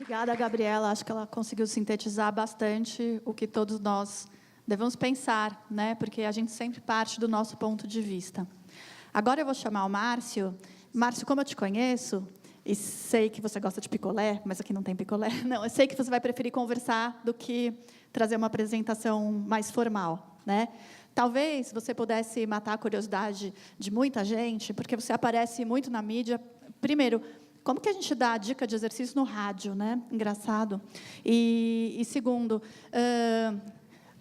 Obrigada, Gabriela. Acho que ela conseguiu sintetizar bastante o que todos nós devemos pensar, né? Porque a gente sempre parte do nosso ponto de vista. Agora eu vou chamar o Márcio. Márcio, como eu te conheço, e sei que você gosta de picolé, mas aqui não tem picolé, não, eu sei que você vai preferir conversar do que trazer uma apresentação mais formal, né? Talvez você pudesse matar a curiosidade de muita gente, porque você aparece muito na mídia. Primeiro, como que a gente dá dica de exercício no rádio, né? Engraçado. E segundo,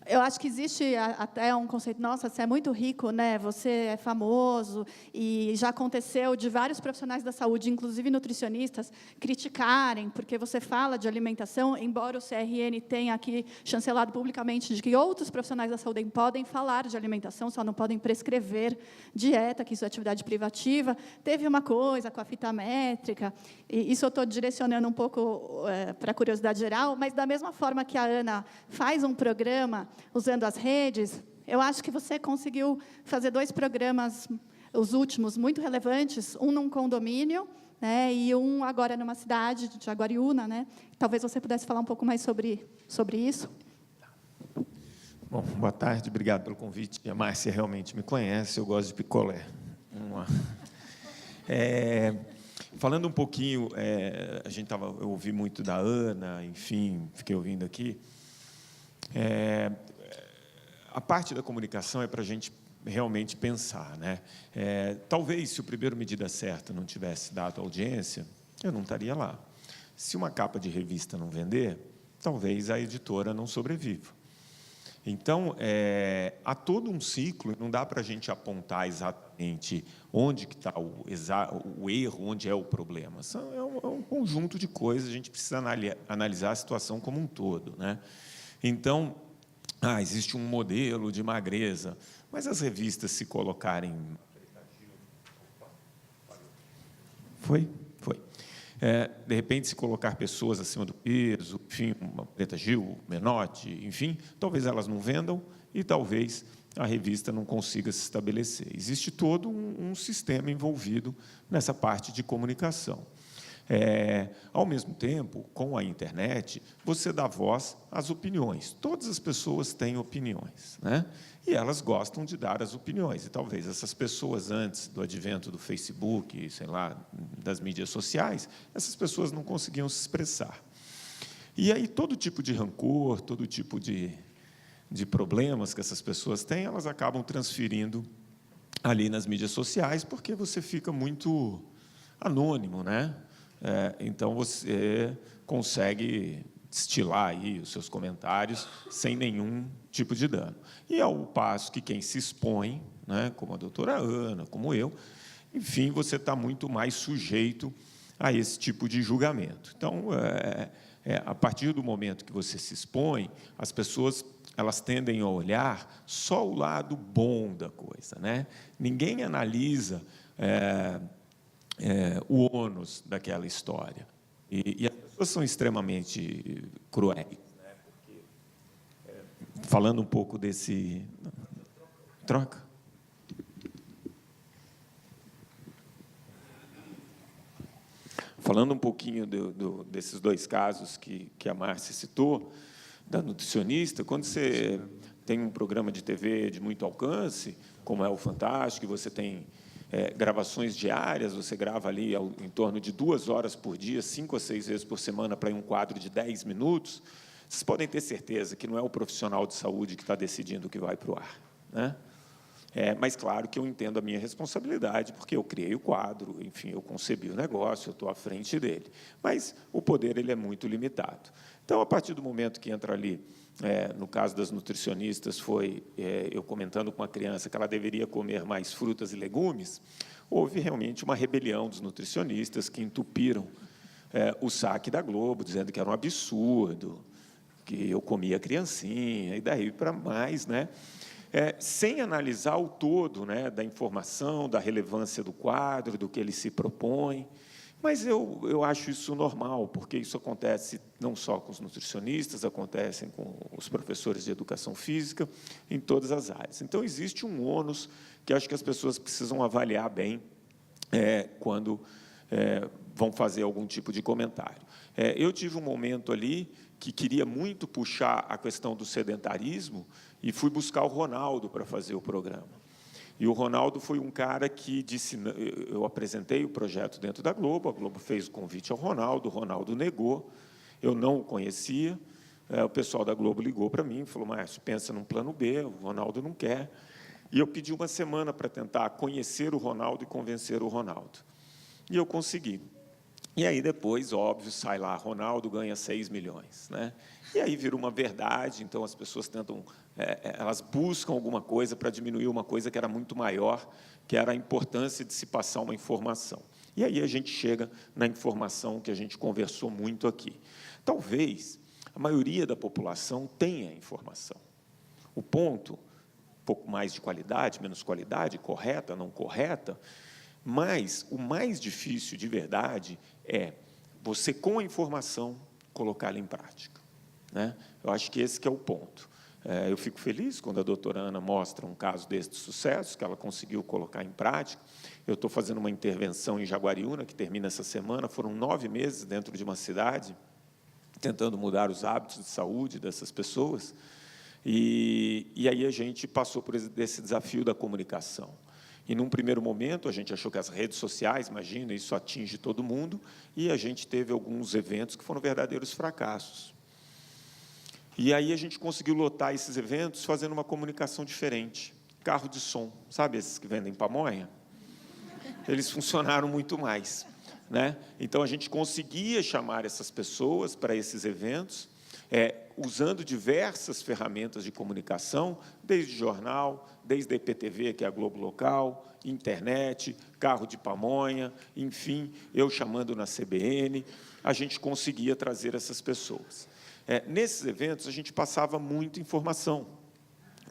eu acho que existe até um conceito, nossa, você é muito rico, né? Você é famoso, e já aconteceu de vários profissionais da saúde, inclusive nutricionistas, criticarem, porque você fala de alimentação, embora o CRN tenha aqui chancelado publicamente de que outros profissionais da saúde podem falar de alimentação, só não podem prescrever dieta, que isso é atividade privativa. Teve uma coisa com a fita métrica, e isso eu estou direcionando um pouco para a curiosidade geral, mas da mesma forma que a Ana faz um programa usando as redes, eu acho que você conseguiu fazer 2 programas, os últimos, muito relevantes, um num condomínio, né, e um agora numa cidade de Jaguariúna, né? Talvez você pudesse falar um pouco mais sobre isso. Bom, boa tarde, obrigado pelo convite. A Márcia realmente me conhece, eu gosto de picolé. Vamos lá. Falando um pouquinho, eu ouvi muito da Ana, enfim, fiquei ouvindo aqui. A parte da comunicação é para a gente realmente pensar, né? Talvez, se o primeiro Medida Certa não tivesse dado audiência, eu não estaria lá. Se uma capa de revista não vender, talvez a editora não sobreviva. Então, há todo um ciclo, não dá para a gente apontar exatamente onde que está o erro, onde é o problema. É um conjunto de coisas, a gente precisa analisar a situação como um todo, né? Então, existe um modelo de magreza, mas as revistas se colocarem... Foi? Foi. De repente, se colocar pessoas acima do peso, enfim, uma Preta Gil, Menotti, enfim, talvez elas não vendam e talvez a revista não consiga se estabelecer. Existe todo um sistema envolvido nessa parte de comunicação. Ao mesmo tempo, com a internet, você dá voz às opiniões. Todas as pessoas têm opiniões, né? E elas gostam de dar as opiniões. E talvez essas pessoas, antes do advento do Facebook, sei lá, das mídias sociais, essas pessoas não conseguiam se expressar. E aí, todo tipo de rancor, todo tipo de problemas que essas pessoas têm, elas acabam transferindo ali nas mídias sociais, porque você fica muito anônimo, né? Então, você consegue destilar aí os seus comentários sem nenhum tipo de dano. E, ao passo que quem se expõe, né, como a doutora Ana, como eu, enfim, você está muito mais sujeito a esse tipo de julgamento. Então, a partir do momento que você se expõe, as pessoas elas tendem a olhar só o lado bom da coisa, né? Ninguém analisa o ônus daquela história. E as pessoas são extremamente cruéis, né? Porque, falando um pouco desse... Troca? Falando um pouquinho desses 2 casos que a Márcia citou, da nutricionista, quando você tem um programa de TV de muito alcance, como é o Fantástico, você tem gravações diárias, você grava ali em torno de 2 horas por dia, 5 a 6 vezes por semana, para um quadro de 10 minutos, vocês podem ter certeza que não é o profissional de saúde que está decidindo o que vai para o ar, né? Mas, claro, que eu entendo a minha responsabilidade, porque eu criei o quadro, enfim, eu concebi o negócio, eu estou à frente dele. Mas o poder ele é muito limitado. Então, a partir do momento que entra ali, no caso das nutricionistas, foi eu comentando com a criança que ela deveria comer mais frutas e legumes, houve realmente uma rebelião dos nutricionistas que entupiram o saque da Globo, dizendo que era um absurdo, que eu comia criancinha, e daí para mais, né? Sem analisar o todo, né, da informação, da relevância do quadro, do que ele se propõe. Mas eu acho isso normal, porque isso acontece não só com os nutricionistas, acontece com os professores de educação física, em todas as áreas. Então, existe um ônus que acho que as pessoas precisam avaliar bem quando vão fazer algum tipo de comentário. Eu tive um momento ali que queria muito puxar a questão do sedentarismo e fui buscar o Ronaldo para fazer o programa. E o Ronaldo foi um cara que disse, eu apresentei o projeto dentro da Globo, a Globo fez o convite ao Ronaldo, o Ronaldo negou, eu não o conhecia, o pessoal da Globo ligou para mim e falou, Márcio, pensa num plano B, o Ronaldo não quer. E eu pedi uma semana para tentar conhecer o Ronaldo e convencer o Ronaldo. E eu consegui. E aí, depois, óbvio, sai lá, Ronaldo ganha 6 milhões. Né? E aí vira uma verdade, então as pessoas tentam, elas buscam alguma coisa para diminuir uma coisa que era muito maior, que era a importância de se passar uma informação. E aí a gente chega na informação que a gente conversou muito aqui. Talvez a maioria da população tenha informação. O ponto, um pouco mais de qualidade, menos qualidade, correta, não correta, mas o mais difícil, de verdade, é você, com a informação, colocá-la em prática. Né? Eu acho que esse que é o ponto. Eu fico feliz quando a doutora Ana mostra um caso desse de sucesso, que ela conseguiu colocar em prática. Eu estou fazendo uma intervenção em Jaguariúna, que termina essa semana, foram 9 meses dentro de uma cidade, tentando mudar os hábitos de saúde dessas pessoas, e aí a gente passou por esse desafio da comunicação. E, num primeiro momento, a gente achou que as redes sociais, imagina, isso atinge todo mundo, e a gente teve alguns eventos que foram verdadeiros fracassos. E aí a gente conseguiu lotar esses eventos fazendo uma comunicação diferente. Carro de som, sabe esses que vendem pamonha? Eles funcionaram muito mais. Né? Então, a gente conseguia chamar essas pessoas para esses eventos, usando diversas ferramentas de comunicação, desde jornal, desde a IPTV, que é a Globo Local, internet, carro de pamonha, enfim, eu chamando na CBN, a gente conseguia trazer essas pessoas. Nesses eventos, a gente passava muita informação,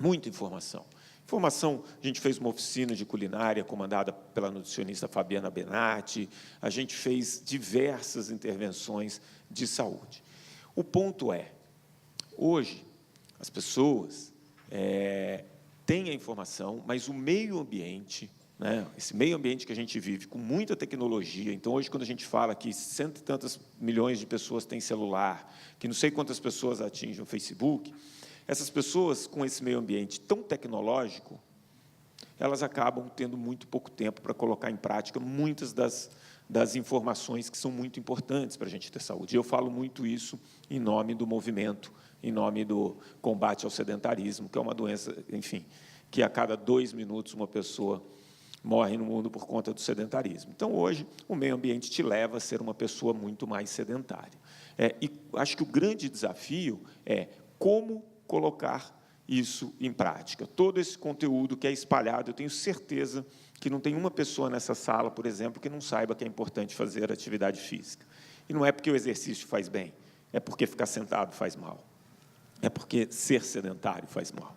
muita informação. A gente fez uma oficina de culinária comandada pela nutricionista Fabiana Benatti, a gente fez diversas intervenções de saúde. O ponto é, hoje, as pessoas têm a informação, mas o meio ambiente, né, esse meio ambiente que a gente vive com muita tecnologia, então, hoje, quando a gente fala que 100 e tantas milhões de pessoas têm celular, que não sei quantas pessoas atingem o Facebook, essas pessoas, com esse meio ambiente tão tecnológico, elas acabam tendo muito pouco tempo para colocar em prática muitas das informações que são muito importantes para a gente ter saúde. E eu falo muito isso em nome do movimento, em nome do combate ao sedentarismo, que é uma doença, enfim, que a cada 2 minutos uma pessoa morre no mundo por conta do sedentarismo. Então, hoje, o meio ambiente te leva a ser uma pessoa muito mais sedentária. E acho que o grande desafio é como colocar isso em prática. Todo esse conteúdo que é espalhado, eu tenho certeza que não tem uma pessoa nessa sala, por exemplo, que não saiba que é importante fazer atividade física. E não é porque o exercício faz bem, é porque ficar sentado faz mal. É porque ser sedentário faz mal.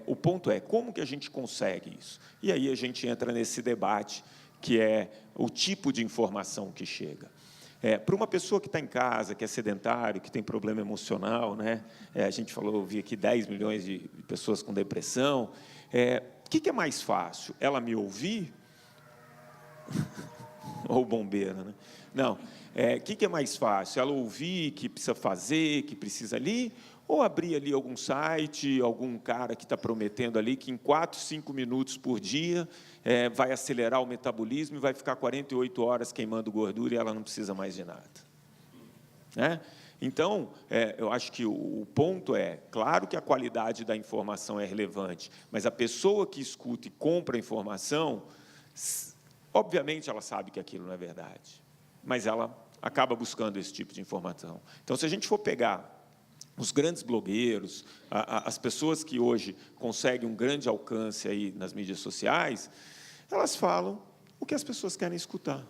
O ponto é, como que a gente consegue isso? E aí a gente entra nesse debate, que é o tipo de informação que chega. Para uma pessoa que está em casa, que é sedentário, que tem problema emocional, né? A gente falou, eu vi aqui 10 milhões de pessoas com depressão. O que é mais fácil? Ela me ouvir? Ou bombeira, né? Não. O que é mais fácil? Ela ouvir que precisa fazer, que precisa ali? Ou abrir ali algum site, algum cara que está prometendo ali que em 4, 5 minutos por dia vai acelerar o metabolismo e vai ficar 48 horas queimando gordura e ela não precisa mais de nada. Então, eu acho que o ponto claro que a qualidade da informação é relevante, mas a pessoa que escuta e compra a informação, obviamente ela sabe que aquilo não é verdade, mas ela acaba buscando esse tipo de informação. Então, se a gente for pegar os grandes blogueiros, as pessoas que hoje conseguem um grande alcance aí nas mídias sociais, elas falam o que as pessoas querem escutar,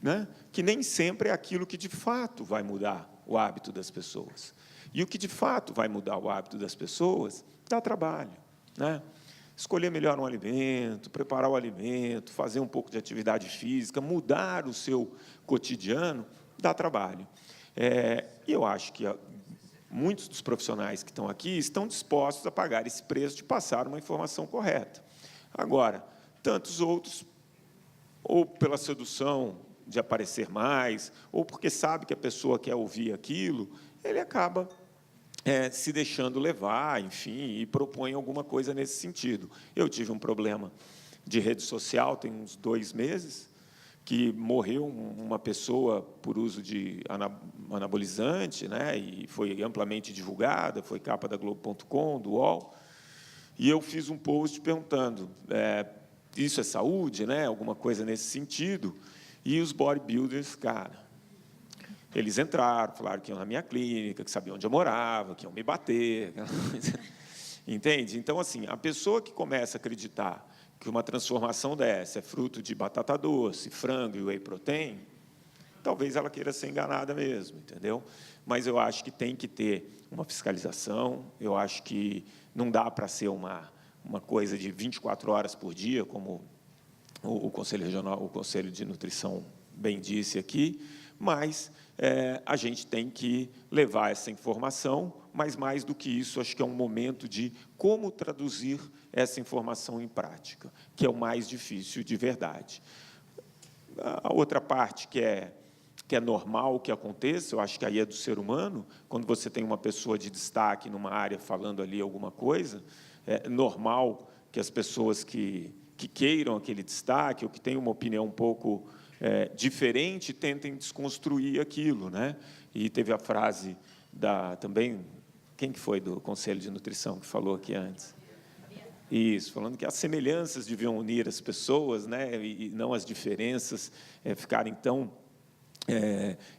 né? Que nem sempre é aquilo que, de fato, vai mudar o hábito das pessoas. E o que, de fato, vai mudar o hábito das pessoas, dá trabalho, né? Escolher melhor um alimento, preparar o alimento, fazer um pouco de atividade física, mudar o seu cotidiano, dá trabalho. E eu acho que muitos dos profissionais que estão aqui estão dispostos a pagar esse preço de passar uma informação correta. Agora, tantos outros, ou pela sedução de aparecer mais, ou porque sabe que a pessoa quer ouvir aquilo, ele acaba se deixando levar, enfim, e propõe alguma coisa nesse sentido. Eu tive um problema de rede social tem uns 2 meses, que morreu uma pessoa por uso de anabolizante, né, e foi amplamente divulgada, foi capa da Globo.com, do UOL, e eu fiz um post perguntando, isso é saúde, né, alguma coisa nesse sentido, e os bodybuilders, cara, eles entraram, falaram que iam na minha clínica, que sabiam onde eu morava, que iam me bater, entende? Então, assim, a pessoa que começa a acreditar que uma transformação dessa é fruto de batata doce, frango e whey protein, talvez ela queira ser enganada mesmo, entendeu? Mas eu acho que tem que ter uma fiscalização, eu acho que não dá para ser uma coisa de 24 horas por dia, como o Conselho Regional, o Conselho de Nutrição bem disse aqui, mas a gente tem que levar essa informação, mas, mais do que isso, acho que é um momento de como traduzir essa informação em prática, que é o mais difícil de verdade. A outra parte que é normal que aconteça, eu acho que aí é do ser humano, quando você tem uma pessoa de destaque numa área falando ali alguma coisa, é normal que as pessoas que queiram aquele destaque, ou que tenham uma opinião um pouco diferente, tentem desconstruir aquilo, né? E teve a frase também, quem que foi do Conselho de Nutrição que falou aqui antes? Isso, falando que as semelhanças deviam unir as pessoas, né? E não as diferenças ficarem tão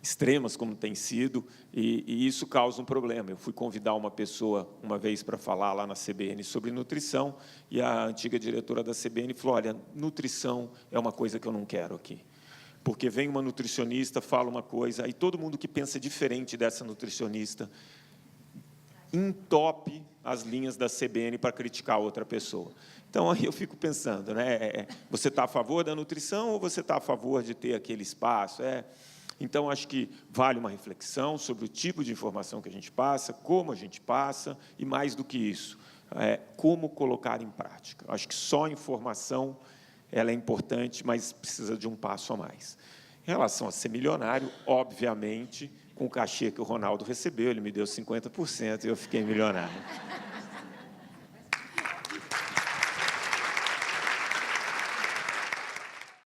extremas como tem sido, e isso causa um problema. Eu fui convidar uma pessoa uma vez para falar lá na CBN sobre nutrição, e a antiga diretora da CBN falou, olha, nutrição é uma coisa que eu não quero aqui. Porque vem uma nutricionista, fala uma coisa, e todo mundo que pensa diferente dessa nutricionista entope as linhas da CBN para criticar outra pessoa. Então, aí eu fico pensando, né? Você está a favor da nutrição ou você está a favor de ter aquele espaço? Então, acho que vale uma reflexão sobre o tipo de informação que a gente passa, como a gente passa, e, mais do que isso, como colocar em prática. Acho que só a informação ela é importante, mas precisa de um passo a mais. Em relação a ser milionário, obviamente, com o cachê que o Ronaldo recebeu, ele me deu 50% e eu fiquei milionário.